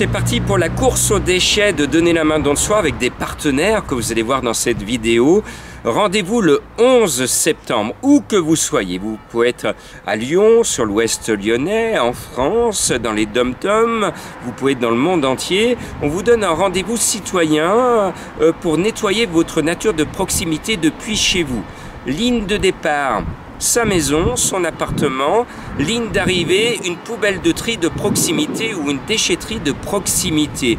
C'est parti pour la course aux déchets de Donner la main dans le soi avec des partenaires que vous allez voir dans cette vidéo. Rendez-vous le 11 septembre, où que vous soyez. Vous pouvez être à Lyon, sur l'ouest lyonnais, en France, dans les dom-toms, vous pouvez être dans le monde entier. On vous donne un rendez-vous citoyen pour nettoyer votre nature de proximité depuis chez vous. Ligne de départ, sa maison, son appartement, ligne d'arrivée, une poubelle de tri de proximité ou une déchetterie de proximité.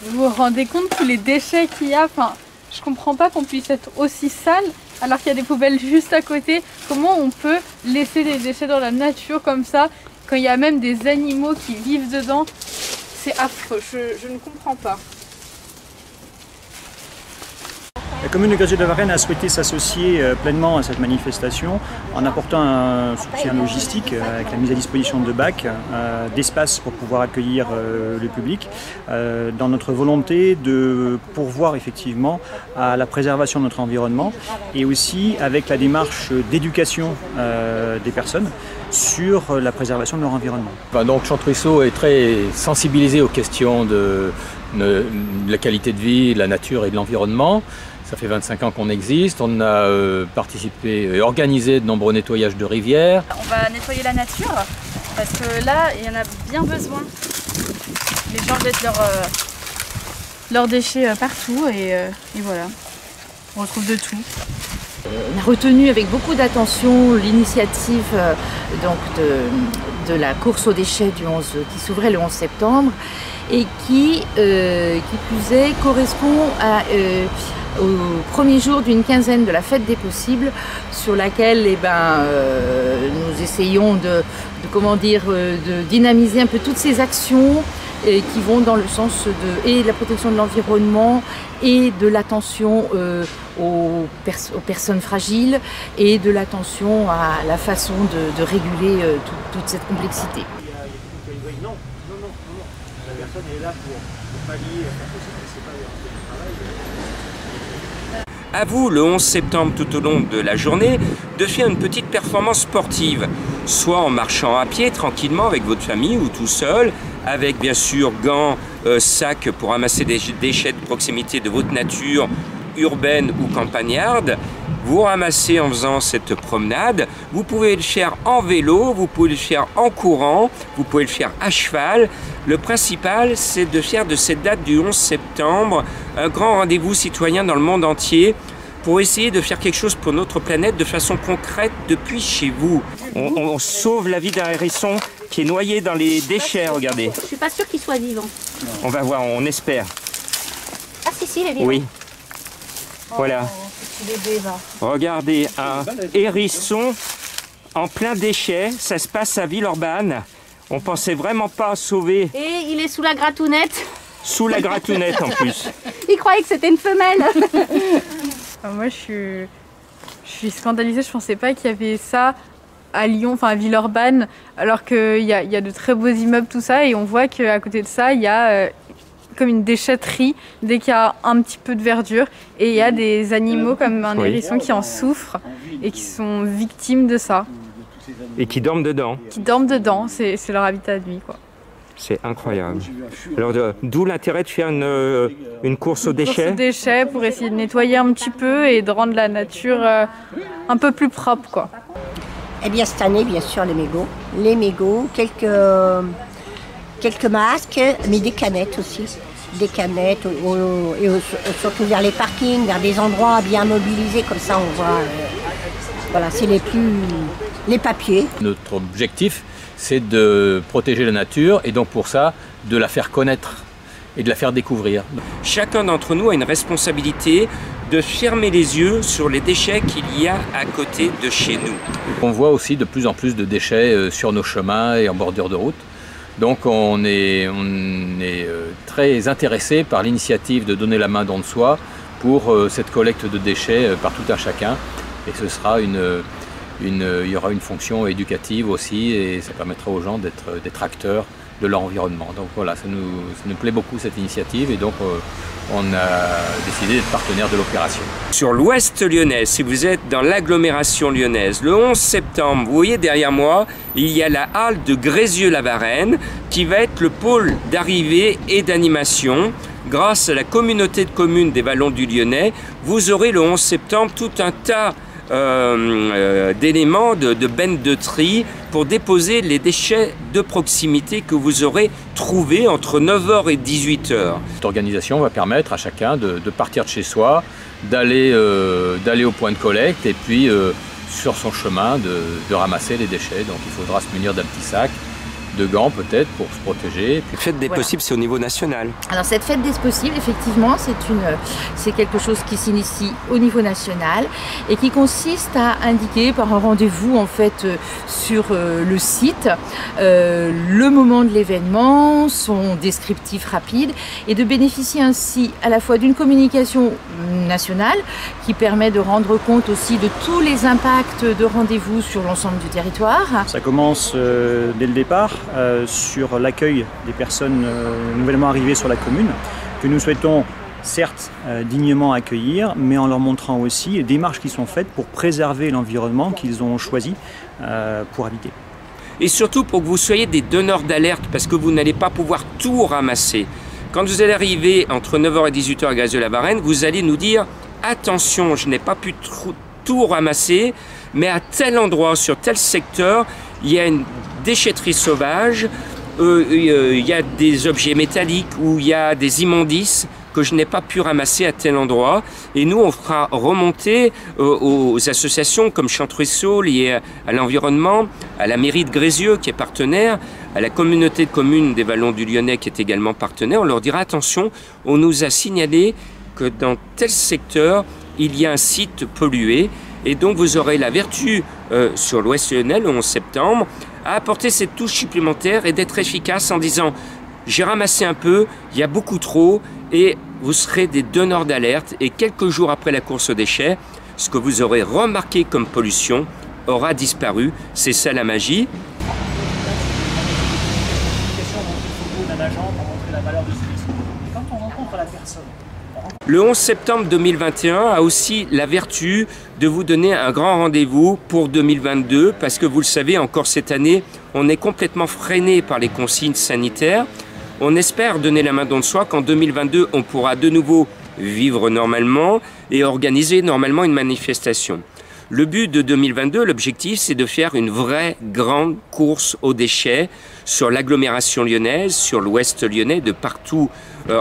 Vous vous rendez compte tous les déchets qu'il y a? Enfin, je comprends pas qu'on puisse être aussi sale alors qu'il y a des poubelles juste à côté. Comment on peut laisser des déchets dans la nature comme ça quand il y a même des animaux qui vivent dedans? C'est affreux, je ne comprends pas. La commune de Gressieu de la Varenne a souhaité s'associer pleinement à cette manifestation en apportant un soutien logistique avec la mise à disposition de bacs, d'espace pour pouvoir accueillir le public, dans notre volonté de pourvoir effectivement à la préservation de notre environnement et aussi avec la démarche d'éducation des personnes sur la préservation de leur environnement. Donc Chantruisseau est très sensibilisé aux questions de la qualité de vie, de la nature et de l'environnement. Ça fait 25 ans qu'on existe, on a participé et organisé de nombreux nettoyages de rivières. On va nettoyer la nature parce que là, il y en a bien besoin. Les gens jettent leurs déchets partout et voilà, on retrouve de tout. On a retenu avec beaucoup d'attention l'initiative de la course aux déchets qui s'ouvrait le 11 septembre et qui plus est correspond au premier jour d'une quinzaine de la fête des possibles sur laquelle nous essayons de dynamiser un peu toutes ces actions qui vont dans le sens de la protection de l'environnement et de l'attention aux personnes fragiles et de l'attention à la façon de réguler toute cette complexité. Non, la personne est là pour pallier À vous, le 11 septembre, tout au long de la journée, de faire une petite performance sportive, soit en marchant à pied tranquillement avec votre famille ou tout seul, avec bien sûr gants, sacs pour ramasser des déchets de proximité de votre nature urbaine ou campagnarde. Vous ramassez en faisant cette promenade. Vous pouvez le faire en vélo, vous pouvez le faire en courant, vous pouvez le faire à cheval. Le principal, c'est de faire de cette date du 11 septembre un grand rendez-vous citoyen dans le monde entier pour essayer de faire quelque chose pour notre planète de façon concrète depuis chez vous. On sauve la vie d'un hérisson qui est noyé dans les déchets, regardez. Je suis pas sûre qu'il soit vivant. On va voir, on espère. Ah si, il est vivant. Oui. Voilà. Regardez, un hérisson en plein déchet, ça se passe à Villeurbanne. On pensait vraiment pas sauver. Et il est sous la gratounette. Sous la gratounette en plus. Il croyait que c'était une femelle. Moi je suis scandalisée, je pensais pas qu'il y avait ça à Lyon, enfin à Villeurbanne, alors qu'il y a de très beaux immeubles, tout ça, et on voit qu'à côté de ça, il y a comme une déchetterie dès qu'il y a un petit peu de verdure, et il y a des animaux comme un hérisson qui en souffrent et qui sont victimes de ça. Et qui dorment dedans. Qui dorment dedans, c'est leur habitat de vie, quoi. C'est incroyable. Alors d'où l'intérêt de faire une course aux déchets. Course aux déchets pour essayer de nettoyer un petit peu et de rendre la nature un peu plus propre, quoi. Eh bien cette année, bien sûr, les mégots, quelques masques, mais des canettes aussi. Des canettes, et surtout vers les parkings, vers des endroits bien mobilisés, comme ça on voit, voilà, c'est les papiers. Notre objectif, c'est de protéger la nature et donc pour ça, de la faire connaître et de la faire découvrir. Chacun d'entre nous a une responsabilité de fermer les yeux sur les déchets qu'il y a à côté de chez nous. On voit aussi de plus en plus de déchets sur nos chemins et en bordure de route. Donc on est très intéressé par l'initiative de Donner la main dans le soi pour cette collecte de déchets par tout un chacun. Et ce sera il y aura une fonction éducative aussi et ça permettra aux gens d'être acteurs de leur environnement. Donc voilà, ça nous plaît beaucoup cette initiative et donc on a décidé d'être partenaire de l'opération. Sur l'ouest lyonnais, si vous êtes dans l'agglomération lyonnaise, le 11 septembre, vous voyez derrière moi, il y a la halle de Grézieux-la-Varenne qui va être le pôle d'arrivée et d'animation. Grâce à la communauté de communes des Vallons du Lyonnais, vous aurez le 11 septembre tout un tas d'éléments, de bennes de tri pour déposer les déchets de proximité que vous aurez trouvés entre 9h et 18h. Cette organisation va permettre à chacun de partir de chez soi, d'aller au point de collecte et puis sur son chemin de ramasser les déchets. Donc il faudra se munir d'un petit sac, de gants peut-être pour se protéger. Fête des possibles, c'est au niveau national. Alors cette fête des possibles, effectivement, c'est quelque chose qui s'initie au niveau national et qui consiste à indiquer par un rendez-vous en fait sur le site le moment de l'événement, son descriptif rapide et de bénéficier ainsi à la fois d'une communication nationale qui permet de rendre compte aussi de tous les impacts de rendez-vous sur l'ensemble du territoire. Ça commence dès le départ sur l'accueil des personnes nouvellement arrivées sur la commune, que nous souhaitons certes dignement accueillir, mais en leur montrant aussi les démarches qui sont faites pour préserver l'environnement qu'ils ont choisi pour habiter. Et surtout pour que vous soyez des donneurs d'alerte, parce que vous n'allez pas pouvoir tout ramasser. Quand vous allez arriver entre 9h et 18h à Grézieux-la-Varenne, vous allez nous dire « Attention, je n'ai pas pu tout ramasser, mais à tel endroit, sur tel secteur, il y a une déchetterie sauvage, il y a des objets métalliques ou il y a des immondices que je n'ai pas pu ramasser à tel endroit. » Et nous, on fera remonter aux associations comme Chantruisseau liées à l'environnement, à la mairie de Grézieux qui est partenaire, à la communauté de communes des Vallons du Lyonnais qui est également partenaire. On leur dira attention, on nous a signalé que dans tel secteur, il y a un site pollué. Et donc vous aurez la vertu sur l'Ouest lyonnais le 11 septembre à apporter cette touche supplémentaire et d'être efficace en disant j'ai ramassé un peu, il y a beaucoup trop, et vous serez des donneurs d'alerte et quelques jours après la course aux déchets, ce que vous aurez remarqué comme pollution aura disparu. C'est ça la magie. Quand on rencontre la personne, le 11 septembre 2021 a aussi la vertu de vous donner un grand rendez-vous pour 2022 parce que vous le savez, encore cette année, on est complètement freiné par les consignes sanitaires. On espère donner la main dans le soi qu'en 2022, on pourra de nouveau vivre normalement et organiser normalement une manifestation. Le but de 2022, l'objectif, c'est de faire une vraie grande course aux déchets sur l'agglomération lyonnaise, sur l'ouest lyonnais, de partout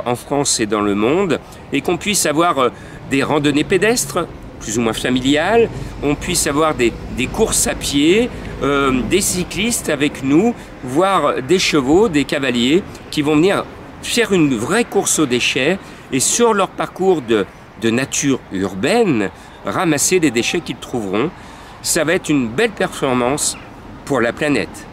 en France et dans le monde, et qu'on puisse avoir des randonnées pédestres, plus ou moins familiales, on puisse avoir des courses à pied, des cyclistes avec nous, voire des chevaux, des cavaliers, qui vont venir faire une vraie course aux déchets, et sur leur parcours de nature urbaine, ramasser les déchets qu'ils trouveront. Ça va être une belle performance pour la planète.